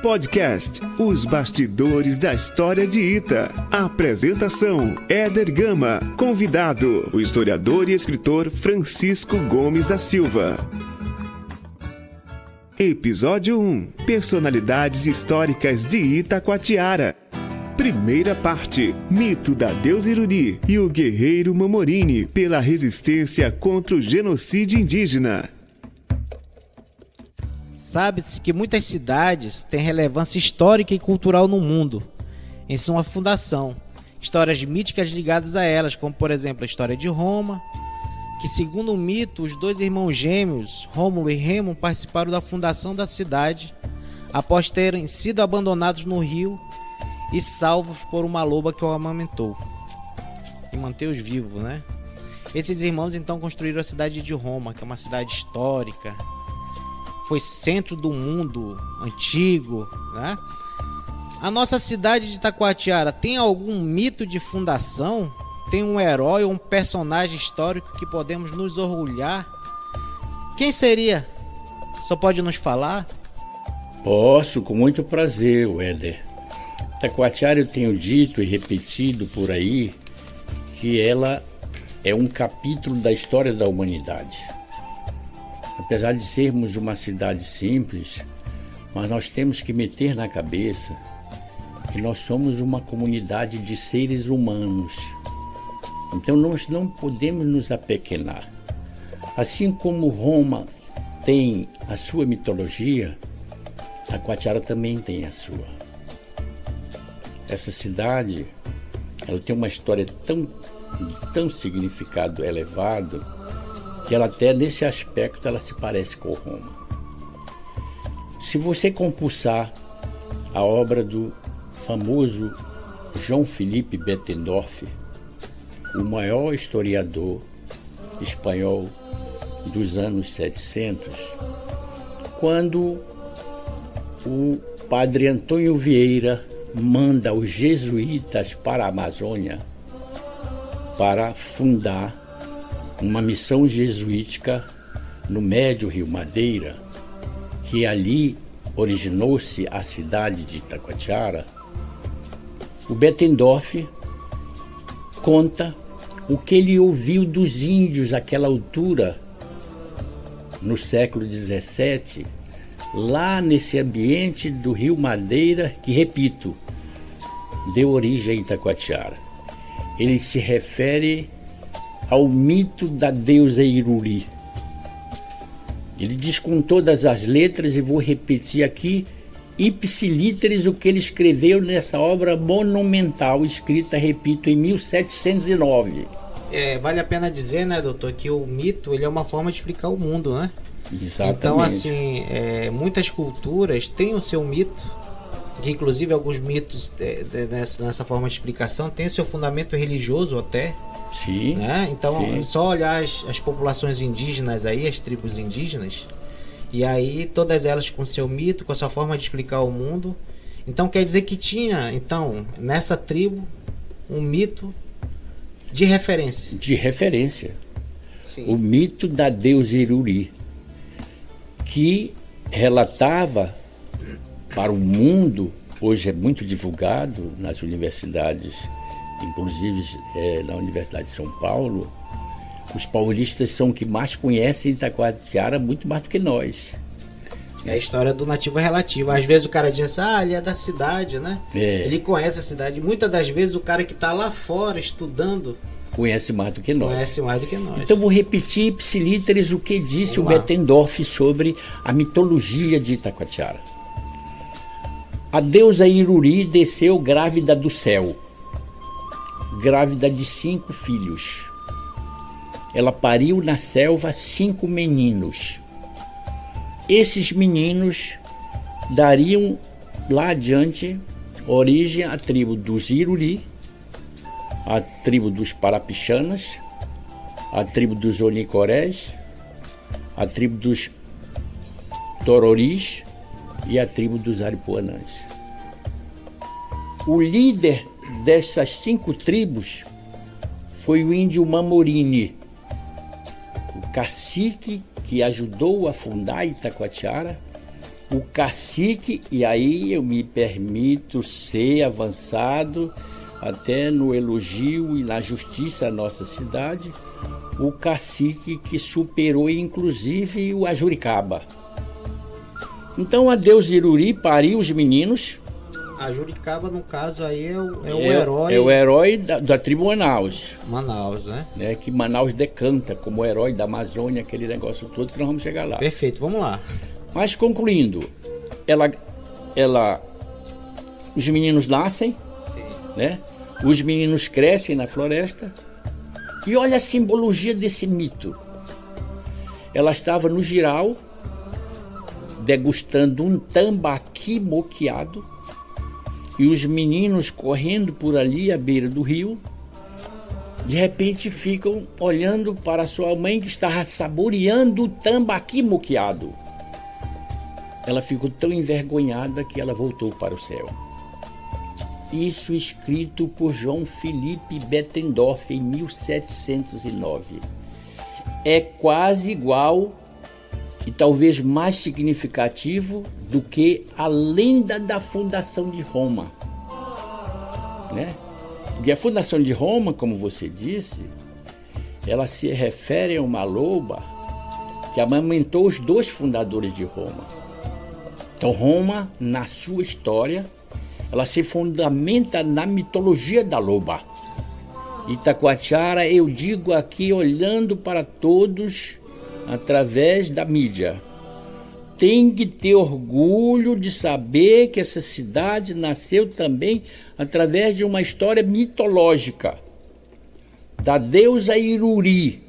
Podcast, os bastidores da história de Ita. Apresentação, Éder Gama. Convidado, o historiador e escritor Francisco Gomes da Silva. Episódio 1. Personalidades históricas de Itacoatiara. Primeira parte. Mito da deusa Iruri e o guerreiro Mamorini pela resistência contra o genocídio indígena. Sabe-se que muitas cidades têm relevância histórica e cultural no mundo em sua fundação. Histórias míticas ligadas a elas, como por exemplo a história de Roma, que segundo o mito, os dois irmãos gêmeos, Rômulo e Remo, participaram da fundação da cidade após terem sido abandonados no rio e salvos por uma loba que o amamentou e manteve-os vivos, né? Esses irmãos então construíram a cidade de Roma, que é uma cidade histórica, foi centro do mundo antigo, né? A nossa cidade de Itacoatiara tem algum mito de fundação? Tem um herói ou um personagem histórico que podemos nos orgulhar? Quem seria? Só pode nos falar? Posso, com muito prazer, Éder. Itacoatiara, eu tenho dito e repetido por aí que ela é um capítulo da história da humanidade. Apesar de sermos uma cidade simples, mas nós temos que meter na cabeça que nós somos uma comunidade de seres humanos. Então nós não podemos nos apequenar. Assim como Roma tem a sua mitologia, Itacoatiara também tem a sua. Essa cidade, ela tem uma história tão significado elevado, que ela até nesse aspecto ela se parece com Roma. Se você compulsar a obra do famoso João Felipe Bettendorf, o maior historiador espanhol dos anos 700, quando o padre Antônio Vieira manda os jesuítas para a Amazônia para fundar uma missão jesuítica no Médio Rio Madeira, que ali originou-se a cidade de Itacoatiara, o Bettendorf conta o que ele ouviu dos índios àquela altura, no século XVII, lá nesse ambiente do Rio Madeira, que, repito, deu origem a Itacoatiara. Ele se refere ao mito da deusa Iruri. Ele diz com todas as letras, e vou repetir aqui, ipsilíteres, o que ele escreveu nessa obra monumental, escrita, repito, em 1709. Vale a pena dizer, né, doutor, que o mito ele é uma forma de explicar o mundo, né? Exatamente. Então, assim, muitas culturas têm o seu mito, que inclusive alguns mitos nessa forma de explicação têm o seu fundamento religioso até. Sim, né? Então, sim. Só olhar as populações indígenas aí, as tribos indígenas, e aí todas elas com seu mito, com a sua forma de explicar o mundo. Então quer dizer que tinha, então, nessa tribo, um mito de referência. De referência. Sim. O mito da deusa Iruri, que relatava para o mundo, hoje é muito divulgado nas universidades, inclusive na Universidade de São Paulo, os paulistas são que mais conhecem Itacoatiara muito mais do que nós. É a história do nativo relativo. Às vezes o cara diz ele é da cidade, né? Ele conhece a cidade. Muitas das vezes o cara que está lá fora estudando conhece mais do que nós. Então vou repetir ipsilíteres o que disse o Bettendorf sobre a mitologia de Itacoatiara. A deusa Iruri desceu grávida do céu, grávida de 5 filhos. Ela pariu na selva 5 meninos. Esses meninos dariam lá adiante origem à tribo dos Iruri, à tribo dos Parapixanas, à tribo dos Onicorés, à tribo dos Tororis e à tribo dos Aripuanãs. O líder dessas 5 tribos foi o índio Mamorini, o cacique que ajudou a fundar Itacoatiara o cacique, e aí eu me permito ser avançado até no elogio e na justiça à nossa cidade, o cacique que superou inclusive o Ajuricaba. Então a deusa Iruri pariu os meninos. A Juricaba, no caso, aí é o herói. É o herói da tribo Manaus. Manaus, né? Que Manaus decanta como herói da Amazônia, aquele negócio todo que nós vamos chegar lá. Perfeito, vamos lá. Mas concluindo, os meninos nascem, Sim. né? Os meninos crescem na floresta. E olha a simbologia desse mito. Ela estava no giral, degustando um tambaqui moqueado, e os meninos correndo por ali à beira do rio, de repente ficam olhando para sua mãe que estava saboreando o tambaqui moqueado. Ela ficou tão envergonhada que ela voltou para o céu. Isso escrito por João Felipe Bettendorf em 1709. É quase igual e talvez mais significativo do que a lenda da fundação de Roma, né? Porque a fundação de Roma, como você disse, ela se refere a uma loba que amamentou os 2 fundadores de Roma. Então Roma, na sua história, ela se fundamenta na mitologia da loba. Itacoatiara, eu digo aqui olhando para todos através da mídia, tem que ter orgulho de saber que essa cidade nasceu também através de uma história mitológica da deusa Iruri,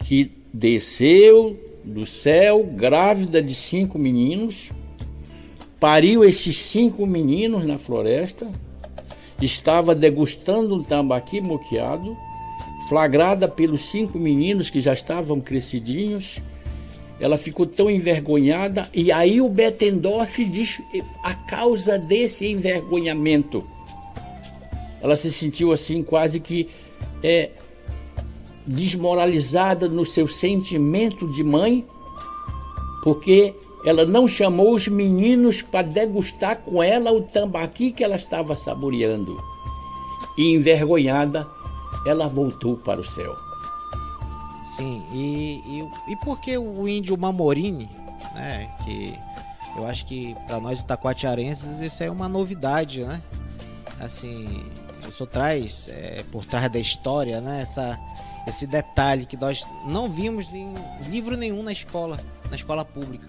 que desceu do céu grávida de 5 meninos, pariu esses 5 meninos na floresta, estava degustando um tambaqui moqueado, flagrada pelos 5 meninos que já estavam crescidinhos. Ela ficou tão envergonhada, e aí o Bettendorf diz a causa desse envergonhamento. Ela se sentiu assim quase que desmoralizada no seu sentimento de mãe, porque ela não chamou os meninos para degustar com ela o tambaqui que ela estava saboreando. E envergonhada, ela voltou para o céu. Sim, e por que o índio Mamorini, né? Que eu acho que para nós itacoatiarenses isso é uma novidade, né? Assim, o senhor traz por trás da história, né? Esse detalhe que nós não vimos em livro nenhum na escola pública.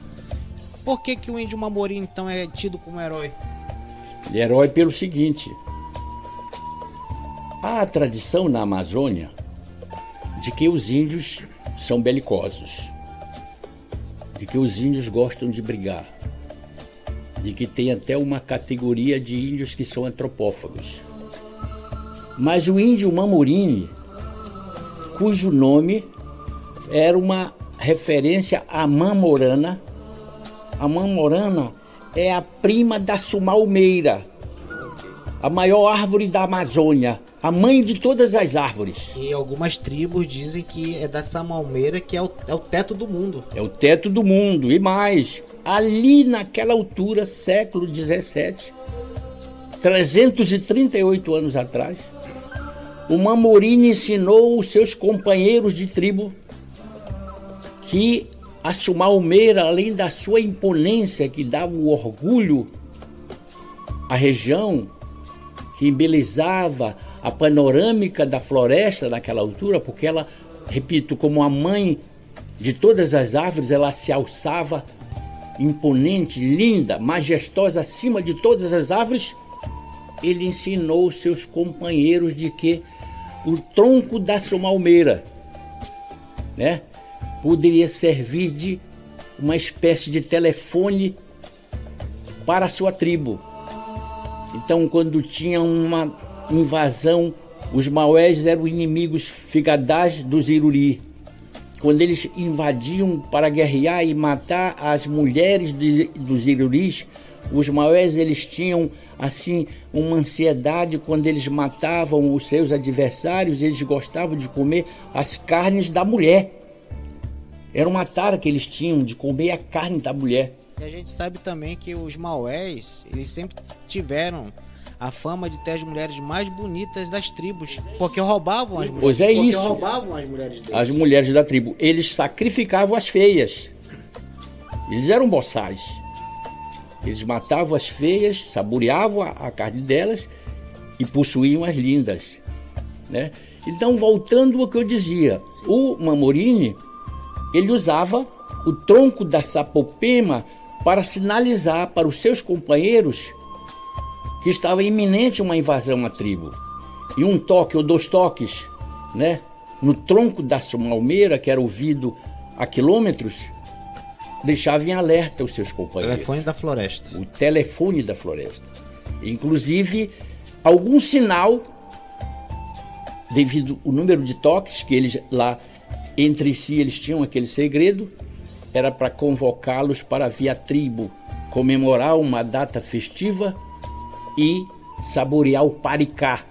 Por que o índio Mamorini então é tido como herói? Ele é herói pelo seguinte: há a tradição na Amazônia de que os índios são belicosos, de que os índios gostam de brigar, de que tem até uma categoria de índios que são antropófagos. Mas o índio Mamorini, cujo nome era uma referência à mamorana. A mamorana é a prima da sumalmeira, a maior árvore da Amazônia, a mãe de todas as árvores. E algumas tribos dizem que é da samalmeira que é o teto do mundo. É o teto do mundo, e mais, ali naquela altura, século XVII, 338 anos atrás, o Mamorini ensinou os seus companheiros de tribo que a sumalmeira, além da sua imponência que dava o orgulho à região, que embelezava a panorâmica da floresta naquela altura, porque ela, repito, como a mãe de todas as árvores, ela se alçava imponente, linda, majestosa acima de todas as árvores. Ele ensinou os seus companheiros de que o tronco da sumalmeira, né, poderia servir de uma espécie de telefone para a sua tribo. Então, quando tinha uma invasão, os maués eram inimigos figadais dos Iruri. Quando eles invadiam para guerrear e matar as mulheres dos Iruris, os maués eles tinham assim uma ansiedade. Quando eles matavam os seus adversários, eles gostavam de comer as carnes da mulher. Era uma tara que eles tinham de comer a carne da mulher. E a gente sabe também que os maués, eles sempre tiveram a fama de ter as mulheres mais bonitas das tribos, porque roubavam as mulheres. Pois é isso. Roubavam as mulheres deles. As mulheres da tribo, eles sacrificavam as feias. Eles eram boçais. Eles matavam as feias, saboreavam a carne delas e possuíam as lindas, né? Então, voltando ao que eu dizia, o Mamorini, ele usava o tronco da sapopema para sinalizar para os seus companheiros que estava iminente uma invasão à tribo. E um toque ou 2 toques, né, no tronco da sumalmeira, que era ouvido a quilômetros, deixava em alerta os seus companheiros. Telefone da floresta. O telefone da floresta. Inclusive, algum sinal, devido ao número de toques que eles lá entre si eles tinham aquele segredo, era para convocá-los para vir à tribo, comemorar uma data festiva e saborear o paricá,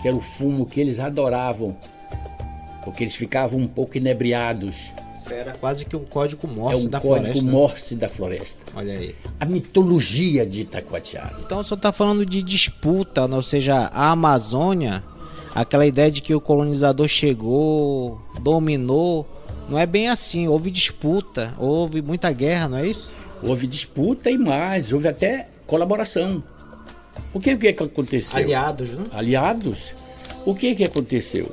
que era o fumo que eles adoravam, porque eles ficavam um pouco inebriados. Isso era quase que um código Morse da floresta. É um código floresta. Morse da floresta. Olha aí. A mitologia de Itacoatiara. Então o senhor está falando de disputa, ou seja, a Amazônia, aquela ideia de que o colonizador chegou, dominou, não é bem assim. Houve disputa, houve muita guerra, não é isso? Houve disputa e mais, houve até colaboração. O que aconteceu? Aliados, né? Aliados? O que aconteceu?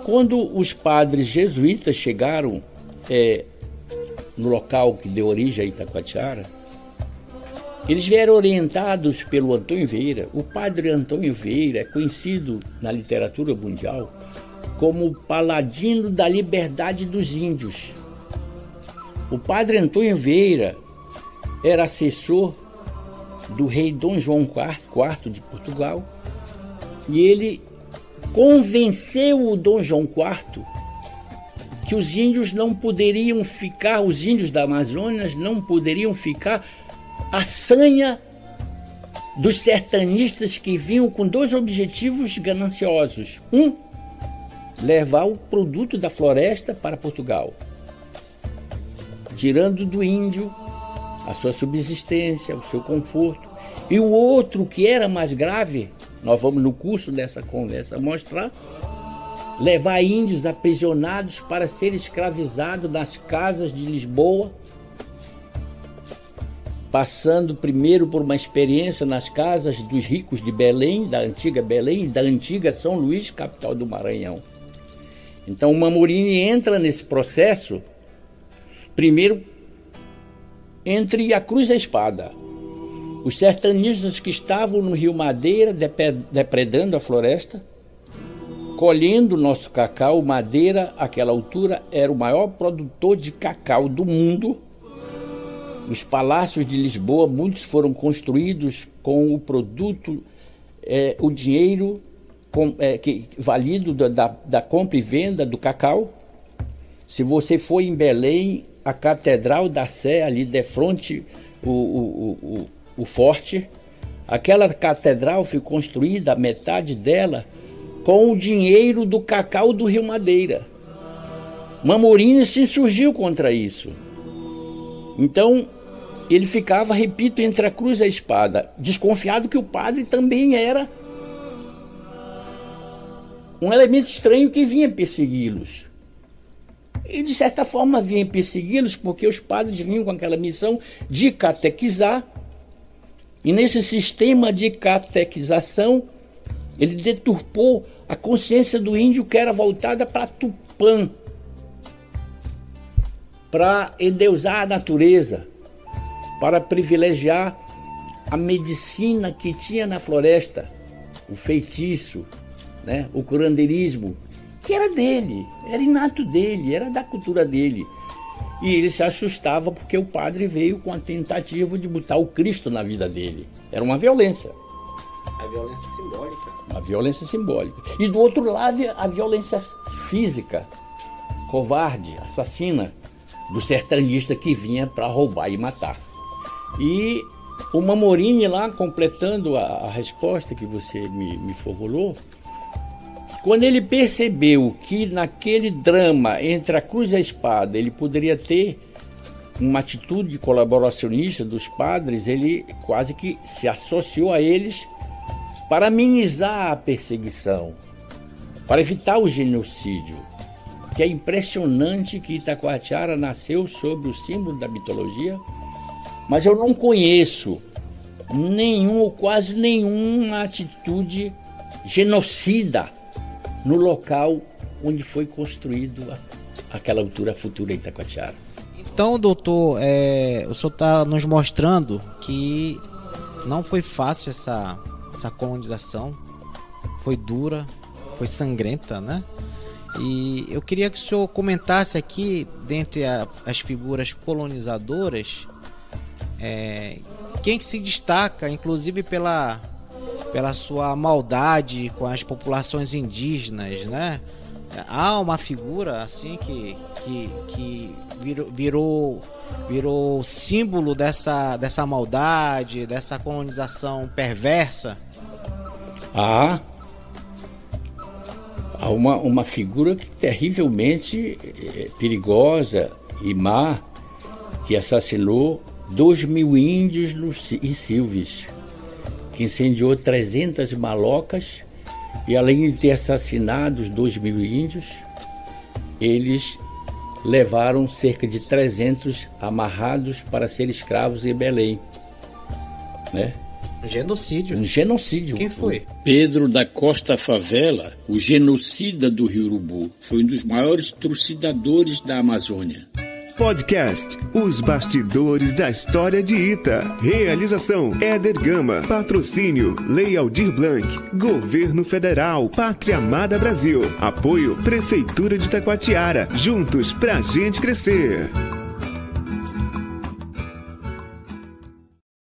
Quando os padres jesuítas chegaram no local que deu origem a Itacoatiara, eles vieram orientados pelo Antônio Vieira. O padre Antônio Vieira é conhecido na literatura mundial como o paladino da liberdade dos índios. O padre Antônio Vieira era assessor do rei Dom João IV de Portugal, e ele convenceu o Dom João IV que os índios não poderiam ficar, os índios da Amazônia não poderiam ficar à sanha dos sertanistas que vinham com 2 objetivos gananciosos. Um, levar o produto da floresta para Portugal, tirando do índio a sua subsistência, o seu conforto. E o outro, que era mais grave, nós vamos no curso dessa conversa mostrar, levar índios aprisionados para serem escravizados nas casas de Lisboa, passando primeiro por uma experiência nas casas dos ricos de Belém, da antiga Belém e da antiga São Luís, capital do Maranhão. Então o Mamorini entra nesse processo, primeiro, entre a cruz e a espada. Os sertanistas que estavam no Rio Madeira, depredando a floresta, colhendo o nosso cacau. Madeira, àquela altura, era o maior produtor de cacau do mundo. Os palácios de Lisboa, muitos foram construídos com o produto, o dinheiro valido da compra e venda do cacau. Se você for em Belém, a Catedral da Sé, ali de frente o forte, aquela catedral foi construída, a metade dela, com o dinheiro do cacau do Rio Madeira. Mamorini se insurgiu contra isso. Então, ele ficava, repito, entre a cruz e a espada, desconfiado que o padre também era um elemento estranho que vinha persegui-los. E, de certa forma, vinha persegui-los porque os padres vinham com aquela missão de catequizar. E nesse sistema de catequização, ele deturpou a consciência do índio, que era voltada para Tupã, para endeusar a natureza, para privilegiar a medicina que tinha na floresta, o feitiço, né, o curandeirismo, que era dele, era inato dele, era da cultura dele. E ele se assustava porque o padre veio com a tentativa de botar o Cristo na vida dele. Era uma violência. A violência simbólica. Uma violência simbólica. E do outro lado, a violência física, covarde, assassina, do sertanista que vinha para roubar e matar. E o Mamorini, lá, completando a resposta que você me formulou, quando ele percebeu que naquele drama entre a cruz e a espada ele poderia ter uma atitude colaboracionista dos padres, ele quase que se associou a eles para minimizar a perseguição, para evitar o genocídio. Que é impressionante que Itacoatiara nasceu sob o símbolo da mitologia, mas eu não conheço nenhum ou quase nenhuma atitude genocida no local onde foi construído aquela altura futura Itacoatiara. Então, doutor, o senhor está nos mostrando que não foi fácil essa colonização, foi dura, foi sangrenta, né? E eu queria que o senhor comentasse aqui, dentre as figuras colonizadoras, quem que se destaca, inclusive pela sua maldade com as populações indígenas, né? Há uma figura assim que virou símbolo dessa maldade, dessa colonização perversa? Há uma figura terrivelmente perigosa e má, que assassinou 2.000 índios em Silves, que incendiou 300 malocas, e além de ter assassinado os 2.000 índios, eles levaram cerca de 300 amarrados para ser escravos em Belém, né? Genocídio. Um genocídio. Quem foi? Pedro da Costa Favela, o genocida do Rio Urubu, foi um dos maiores trucidadores da Amazônia. Podcast Os Bastidores da História de Ita. Realização Éder Gama. Patrocínio Lei Aldir Blanc. Governo Federal. Pátria Amada Brasil. Apoio Prefeitura de Itacoatiara. Juntos pra gente crescer.